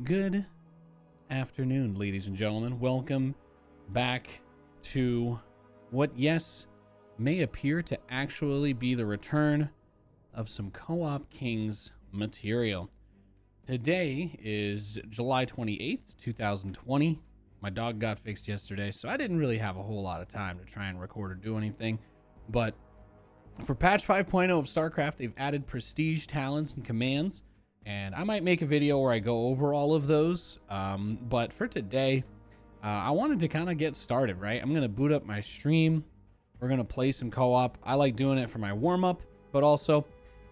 Good afternoon, ladies and gentlemen. Welcome back to what, yes, may appear to actually be the return of some Co-op Kings material. Today is July 28th, 2020. My dog got fixed yesterday, so I didn't really have a whole lot of time to try and record or do anything. But for patch 5.0 of StarCraft, they've added prestige talents and commands. And I might make a video where I go over all of those. But for today, I wanted to kind of get started, right? I'm going to boot up my stream. We're going to play some co-op. I like doing it for my warm-up, but also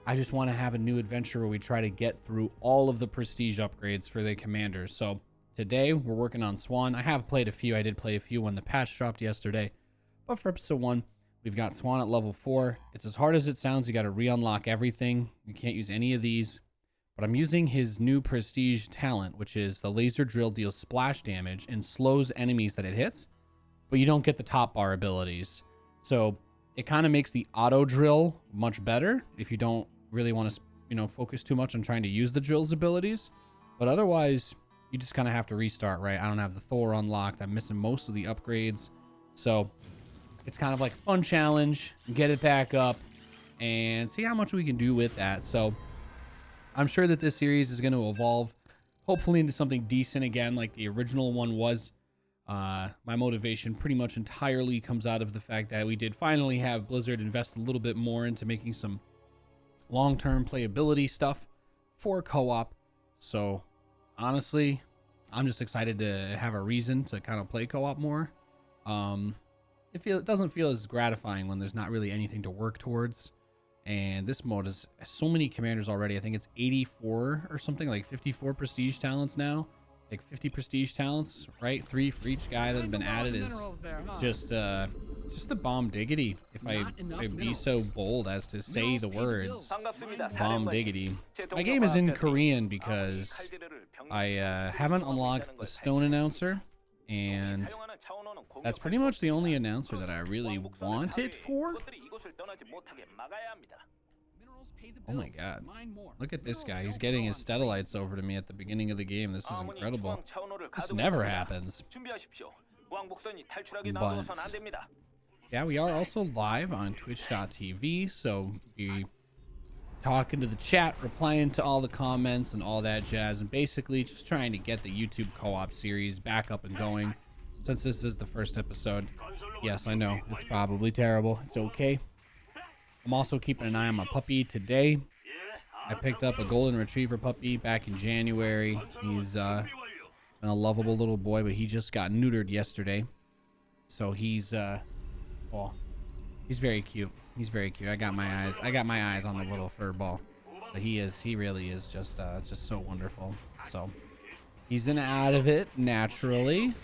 I just want to have a new adventure where we try to get through all of the prestige upgrades for the commanders. So today we're working on Swann. I have played a few. I did play a few when the patch dropped yesterday. But for episode 1, we've got Swann at level 4. It's as hard as it sounds. You got to re-unlock everything. You can't use any of these. But I'm using his new prestige talent, which is the laser drill deals splash damage and slows enemies that it hits, but you don't get the top bar abilities. So it kind of makes the auto drill much better if you don't really want to, focus too much on trying to use the drill's abilities. But otherwise, you just kind of have to restart, right? I don't have the Thor unlocked. I'm missing most of the upgrades. So it's kind of like a fun challenge. Get it back up and see how much we can do with that. So I'm sure that this series is going to evolve, hopefully into something decent again, like the original one was. My motivation pretty much entirely comes out of the fact that we did finally have Blizzard invest a little bit more into making some long-term playability stuff for co-op. So honestly, I'm just excited to have a reason to kind of play co-op more. It doesn't feel as gratifying when there's not really anything to work towards. And this mode has so many commanders already. I think it's 84 or something, like 54 prestige talents now. Like 50 prestige talents, right? 3 for each guy that have been added is just the bomb diggity. If I be so bold as to say the words bomb diggity. My game is in Korean because I haven't unlocked the stone announcer, and that's pretty much the only announcer that I really want it for. Oh my god. Look at this guy. He's getting his Steadalites over to me at the beginning of the game. This is incredible. This never happens. But yeah, we are also live on twitch.tv, so be talking to the chat, replying to all the comments and all that jazz, and basically just trying to get the YouTube co-op series back up and going. Since this is the first episode, yes, I know it's probably terrible. It's okay. I'm also keeping an eye on my puppy today. I picked up a golden retriever puppy back in January. He's been a lovable little boy, but he just got neutered yesterday. So he's very cute. He's very cute. I got my eyes on the little fur ball. But he really is just so wonderful. So he's in and out of it naturally.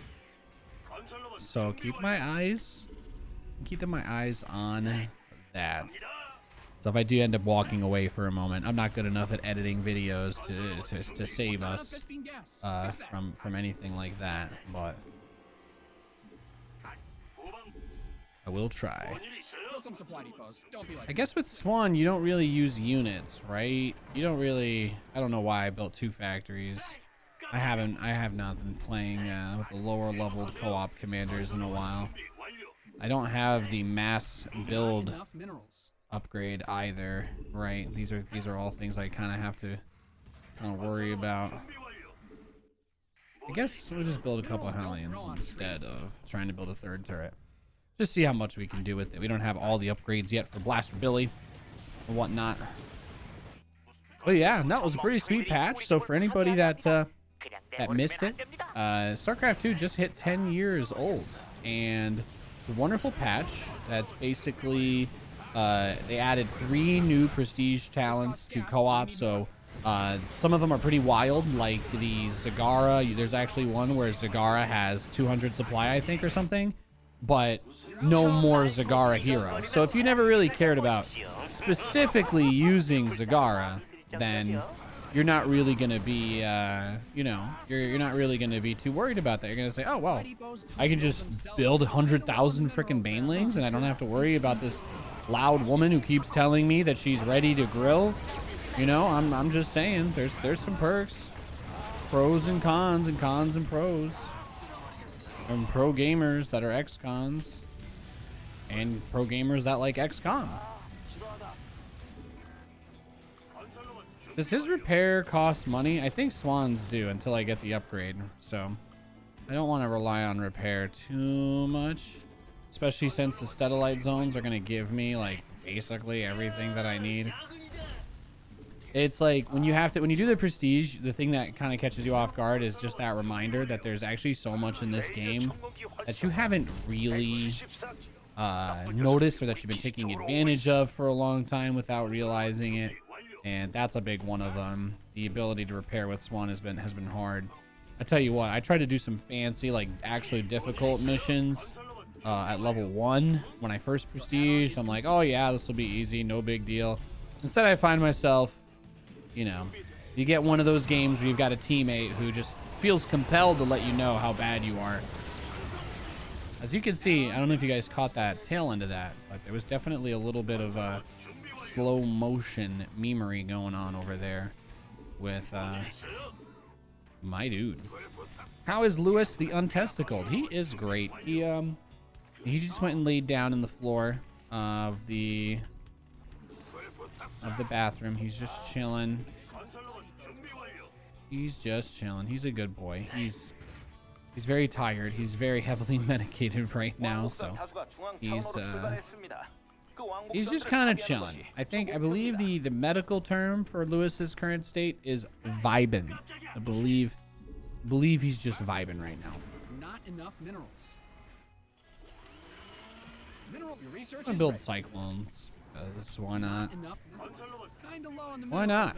So keep my eyes on that. So if I do end up walking away for a moment, I'm not good enough at editing videos to save us from anything like that, but I will try. I guess with Swann, you don't really use units, right? You don't really. I don't know why I built 2 factories. I have not been playing with the lower leveled co-op commanders in a while. I don't have the mass build upgrade either, right? These are all things I kind of have to worry about. I guess we'll just build a couple of Hellions instead of trying to build a 3rd turret. Just see how much we can do with it. We don't have all the upgrades yet for Blaster Billy and whatnot. But yeah, that was a pretty sweet patch. So for anybody that missed it, StarCraft 2 just hit 10 years old, and it's a wonderful patch that's basically they added 3 new prestige talents to co-op. So some of them are pretty wild, like the Zagara. There's actually one where Zagara has 200 supply, I think, or something, but no more Zagara hero. So if you never really cared about specifically using Zagara, then you're not really going to be, you're not really going to be too worried about that. You're going to say, oh, well, I can just build 100,000 freaking banelings and I don't have to worry about this loud woman who keeps telling me that she's ready to grill. I'm just saying, there's some perks. pros and cons and cons and pros. And pro gamers that are ex-cons. And pro gamers that like ex-con. Does his repair cost money? I think Swann's do until I get the upgrade. So I don't want to rely on repair too much. Especially since the Steadolite zones are going to give me like basically everything that I need. It's like when you do the prestige, the thing that kind of catches you off guard is just that reminder that there's actually so much in this game that you haven't really noticed, or that you've been taking advantage of for a long time without realizing it. And that's a big one of them. The ability to repair with Swann has been hard. I tell you what, I tried to do some fancy, like actually difficult missions at level 1 when I first prestiged. I'm like, oh yeah, this will be easy, no big deal. Instead, I find myself, you know, you get one of those games where you've got a teammate who just feels compelled to let you know how bad you are. As you can see, I don't know if you guys caught that tail end of that, but there was definitely a little bit of a slow motion memery going on over there with my dude. How is Lewis the Untesticled? He is great. He just went and laid down in the floor of the bathroom. He's just chilling. He's just chilling. He's a good boy. He's very tired. He's very heavily medicated right now, so he's just kind of chilling. I believe the medical term for Lewis's current state is vibing. I believe he's just vibing right now. Not enough minerals. I'm gonna build cyclones. Why not? Why not?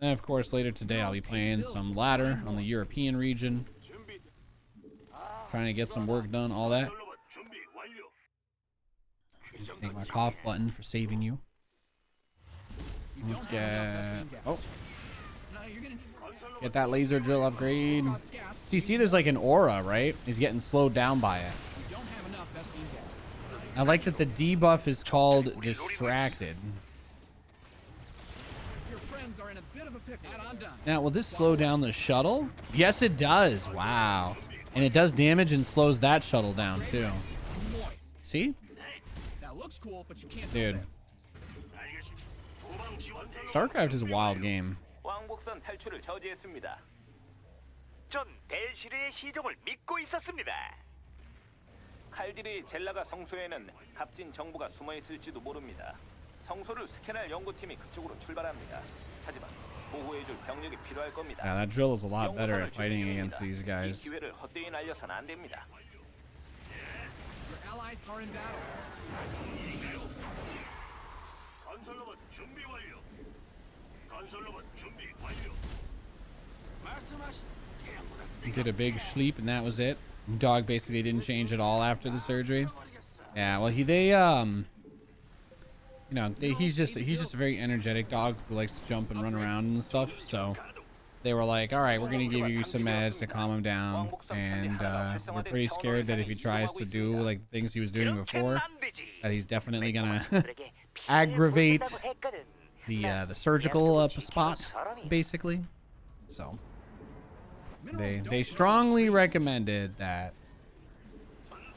And of course, later today I'll be playing some ladder on the European region, trying to get some work done, all that. Thank my cough button for saving you. Let's get get that laser drill upgrade. See, there's like an aura, right? He's getting slowed down by it. I like that the debuff is called distracted. Now, will this slow down the shuttle? Yes, it does. Wow. And it does damage and slows that shuttle down too. See? Dude. StarCraft is a wild game. 칼질이 젤라가 성소에는 값진 정보가 숨어 있을지도 모릅니다. 성소를 스캔할 연구팀이 그쪽으로 출발합니다. 하지만 보호해줄 병력이 필요할 겁니다. Yeah, that drill is a lot better at fighting against these guys. 이 기회를 헛되이 날려선 안 됩니다. Your allies are in battle. 건설로봇 준비 완료. 건설로봇 준비 완료. He did a big sleep and that was it. Dog basically didn't change at all after the surgery. Yeah, well, he's just a very energetic dog who likes to jump and run around and stuff. So they were like, all right, we're gonna give you some meds to calm him down, and we're pretty scared that if he tries to do like the things he was doing before, that he's definitely gonna aggravate the surgical spot, basically. So they strongly recommended that.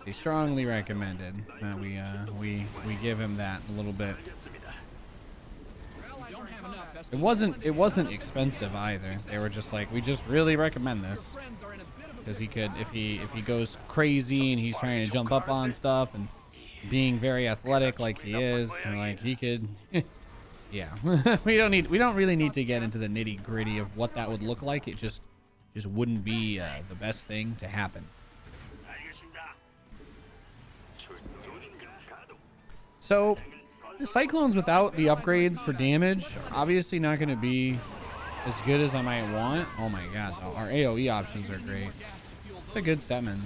They strongly recommended that we give him that a little bit. It wasn't expensive either. They were just like, we just really recommend this because he could, if he goes crazy and he's trying to jump up on stuff and being very athletic like he is, and like he could. Yeah, we don't really need to get into the nitty gritty of what that would look like. It just wouldn't be the best thing to happen. So the Cyclones without the upgrades for damage are obviously not going to be as good as I might want. Oh my god, though. Our AoE options are great. It's a good Stepman.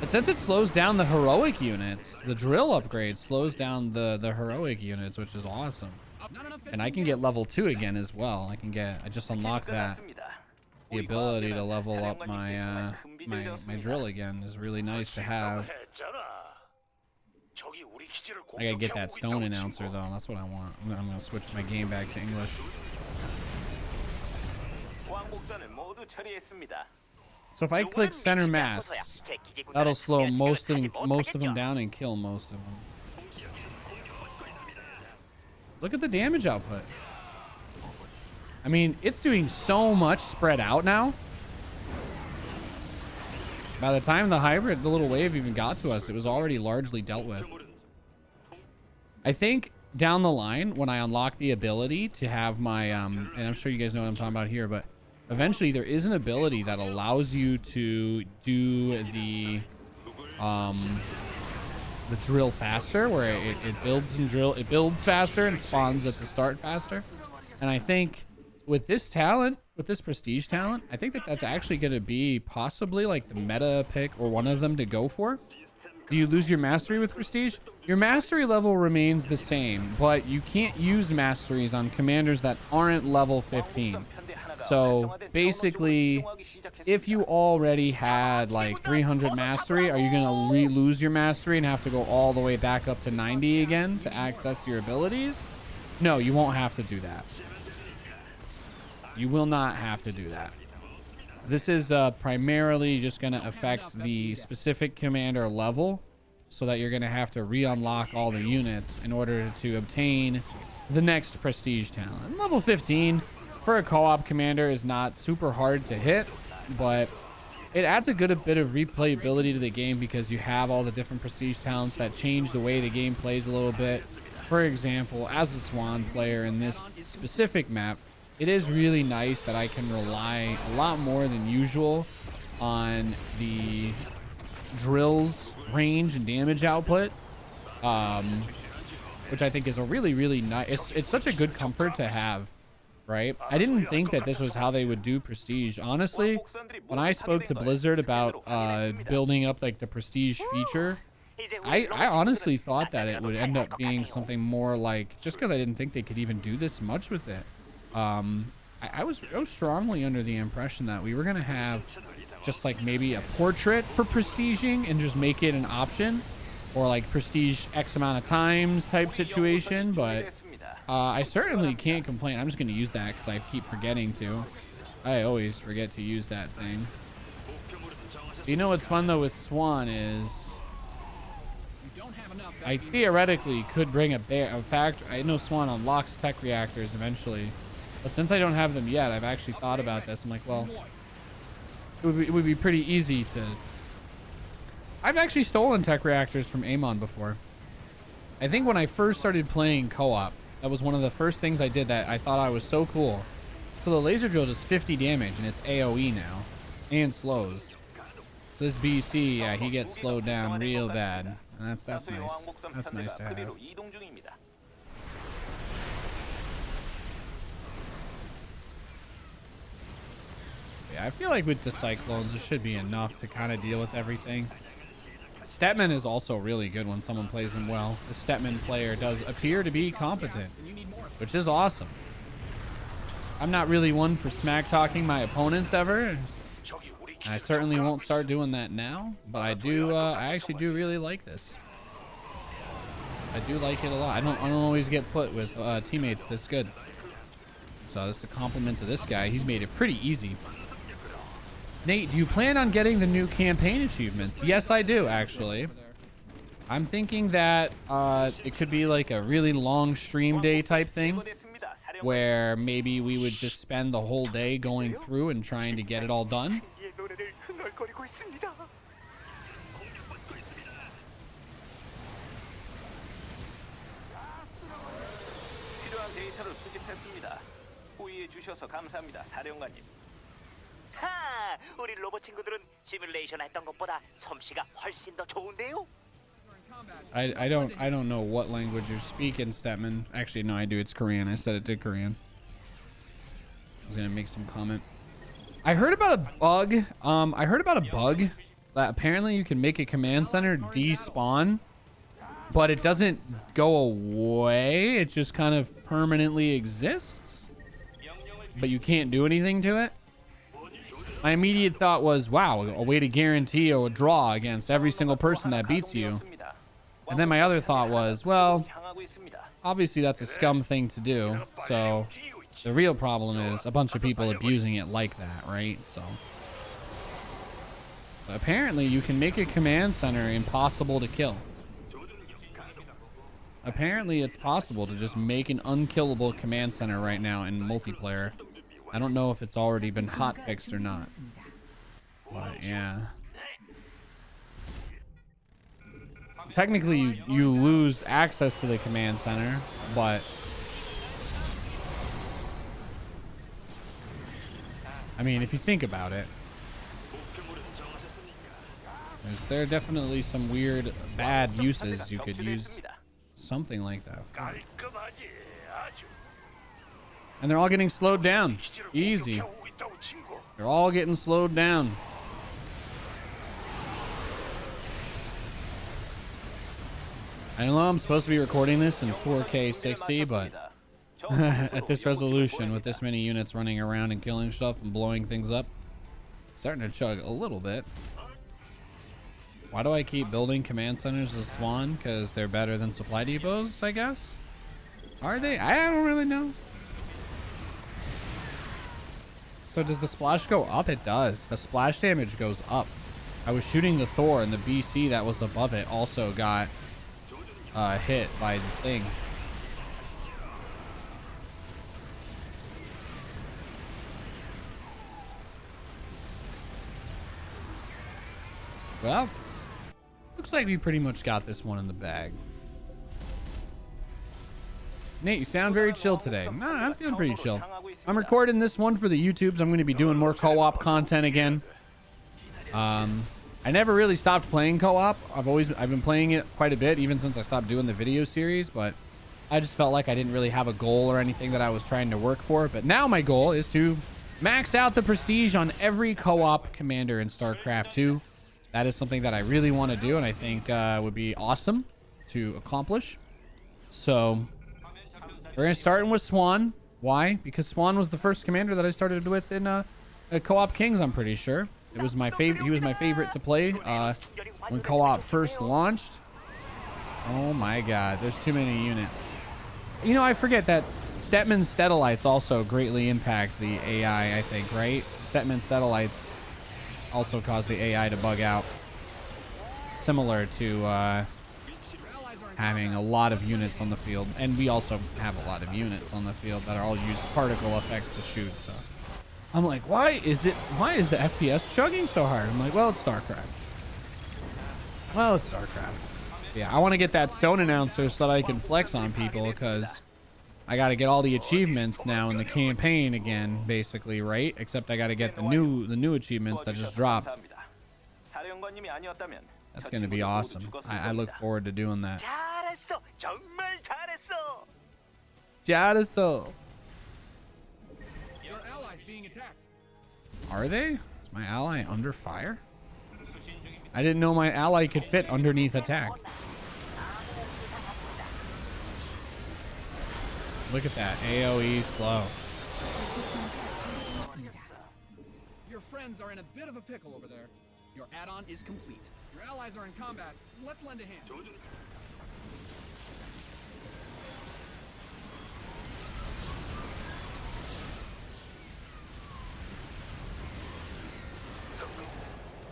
But since it slows down the heroic units, the drill upgrade slows down the heroic units, which is awesome. And I can get level 2 again as well. I just unlocked that. The ability to level up my my drill again is really nice to have. I gotta get that stone announcer though. That's what I want. I'm gonna switch my game back to English. 왕복선을 모두 처리했습니다. So if I click center mass, that'll slow most of them down and kill most of them. Look at the damage output. I mean, it's doing so much spread out now. By the time the hybrid, the little wave even got to us, it was already largely dealt with. I think down the line, when I unlock the ability to have my, and I'm sure you guys know what I'm talking about here, but eventually there is an ability that allows you to do the drill faster, where it builds faster and spawns at the start faster. And I think with this talent, with this prestige talent, I think that that's actually going to be possibly like the meta pick or one of them to go for. Do you lose your mastery with prestige? Your mastery level remains the same, but you can't use masteries on commanders that aren't level 15. So basically, if you already had like 300 mastery, are you going to lose your mastery and have to go all the way back up to 90 again to access your abilities? No, you won't have to do that. You will not have to do that. This is primarily just going to affect the specific commander level, so that you're going to have to re-unlock all the units in order to obtain the next prestige talent. Level 15 for a co-op commander is not super hard to hit, but it adds a good bit of replayability to the game because you have all the different prestige talents that change the way the game plays a little bit. For example, as a Swann player in this specific map, it is really nice that I can rely a lot more than usual on the drills range and damage output, which I think is a really nice, it's such a good comfort to have, right? I didn't think that this was how they would do prestige. Honestly, when I spoke to Blizzard about building up like the prestige feature, I honestly thought that it would end up being something more like, just because I didn't think they could even do this much with it. I was strongly under the impression that we were going to have just like maybe a portrait for prestiging and just make it an option, or like prestige X amount of times type situation. But I certainly can't complain. I'm just going to use that because I keep forgetting to. I always forget to use that thing. You know what's fun though with Swann is I theoretically could bring a bear. In fact, I know Swann unlocks tech reactors eventually, but since I don't have them yet, I've actually thought about this. I'm like, well, it would be pretty easy to... I've actually stolen tech reactors from Amon before. I think when I first started playing co-op, that was one of the first things I did that I thought I was so cool. So the laser drill does 50 damage and it's AoE now and slows. So this BC, yeah, he gets slowed down real bad. And that's nice. That's nice to have. Yeah, I feel like with the Cyclones, it should be enough to kind of deal with everything. Stetman is also really good when someone plays him well. The Stetman player does appear to be competent, which is awesome. I'm not really one for smack talking my opponents ever. I certainly won't start doing that now, but I do. I actually do really like this. I do like it a lot. I don't always get put with teammates this good. So this is a compliment to this guy. He's made it pretty easy. Nate, do you plan on getting the new campaign achievements? Yes, I do, actually. I'm thinking that it could be like a really long stream day type thing, where maybe we would just spend the whole day going through and trying to get it all done. 하, 우리 로봇 친구들은 시뮬레이션 했던 것보다 솜씨가 훨씬 더 좋은데요? I don't know what language you're speaking, Stetman. Actually, no, I do. It's Korean. I said it to Korean. I was gonna make some comment. I heard about a bug. I heard about a bug that apparently you can make a command center despawn, but it doesn't go away. It just kind of permanently exists, but you can't do anything to it. My immediate thought was, wow, a way to guarantee a draw against every single person that beats you. And then my other thought was, well, obviously that's a scum thing to do, so The real problem is a bunch of people abusing it like that, right? So apparently you can make a command center impossible to kill. Apparently it's possible to just make an unkillable command center right now in multiplayer. I don't know if it's already been hot fixed or not, but yeah. Technically you lose access to the command center, but I mean, if you think about it, there are definitely some weird bad uses you could use something like that for. And they're all getting slowed down. Easy. They're all getting slowed down. I know I'm supposed to be recording this in 4K 60, but at this resolution with this many units running around and killing stuff and blowing things up, it's starting to chug a little bit. Why do I keep building command centers as Swann? Because they're better than supply depots, I guess? Are they? I don't really know. So does the splash go up? It does. The splash damage goes up. I was shooting the Thor and the BC that was above it also got hit by the thing. Well, looks like we pretty much got this one in the bag. Nate, you sound very chill today. Nah, I'm feeling pretty chill. I'm recording this one for the YouTubes. I'm going to be doing more co-op content again. I never really stopped playing co-op. I've been playing it quite a bit, even since I stopped doing the video series, but I just felt like I didn't really have a goal or anything that I was trying to work for. But now my goal is to max out the prestige on every co-op commander in StarCraft 2. That is something that I really want to do, and I think would be awesome to accomplish. So we're going to start with Swann. Why? Because Swann was the first commander that I started with in Co-op Kings, I'm pretty sure. It was my favorite. He was my favorite to play when co-op first launched. Oh my god, there's too many units. You know, I forget that Stetman Steadalites also greatly impact the AI, I think, right? Stetman Steadalites also cause the AI to bug out. Similar to having a lot of units on the field. And we also have a lot of units on the field that are all use particle effects to shoot, so. I'm like, why is the FPS chugging so hard? I'm like, well, it's StarCraft. Well, it's StarCraft. Yeah, I want to get that stone announcer so that I can flex on people, because I got to get all the achievements now in the campaign again, basically, right? Except I got to get the new achievements that just dropped. That's going to be awesome. I look forward to doing that. 잘했어. Your allies being attacked. Are they? Is my ally under fire? I didn't know my ally could fit underneath attack. Look at that. AoE slow. Your friends are in a bit of a pickle over there. Your add-on is complete. Your allies are in combat. Let's lend a hand.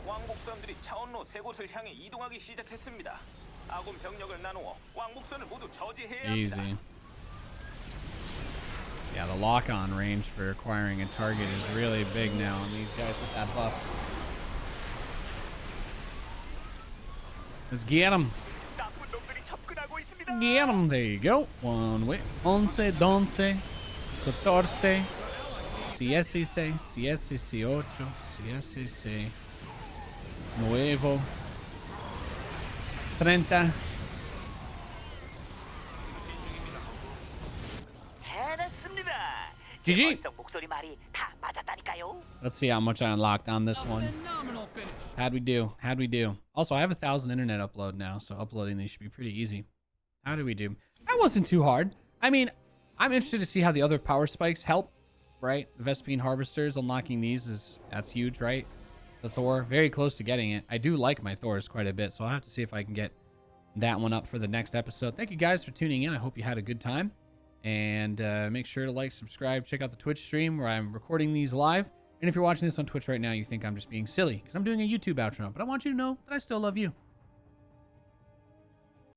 왕복선들이 차원로 세 곳을 향해 이동하기 시작했습니다. 아군 병력을 나누어 왕복선을 모두 저지해야 합니다. Easy. Yeah, the lock-on range for acquiring a target is really big now on these guys with that buff. Let's get him. Get him. There you go. One way. 11, 12, 14, 16, 18, 16, nuevo, 30. GG. Let's see how much I unlocked on this one. Phenomenal finish. How'd we do? How'd we do? Also, I have 1,000 internet upload now, so uploading these should be pretty easy. How did we do? That wasn't too hard. I mean, I'm interested to see how the other power spikes help, right? The Vespine Harvesters, unlocking these that's huge, right? The Thor, very close to getting it. I do like my Thors quite a bit, so I'll have to see if I can get that one up for the next episode. Thank you guys for tuning in. I hope you had a good time. And make sure to like, subscribe, check out the Twitch stream where I'm recording these live. And if you're watching this on Twitch right now, you think I'm just being silly because I'm doing a YouTube outro. But I want you to know that I still love you.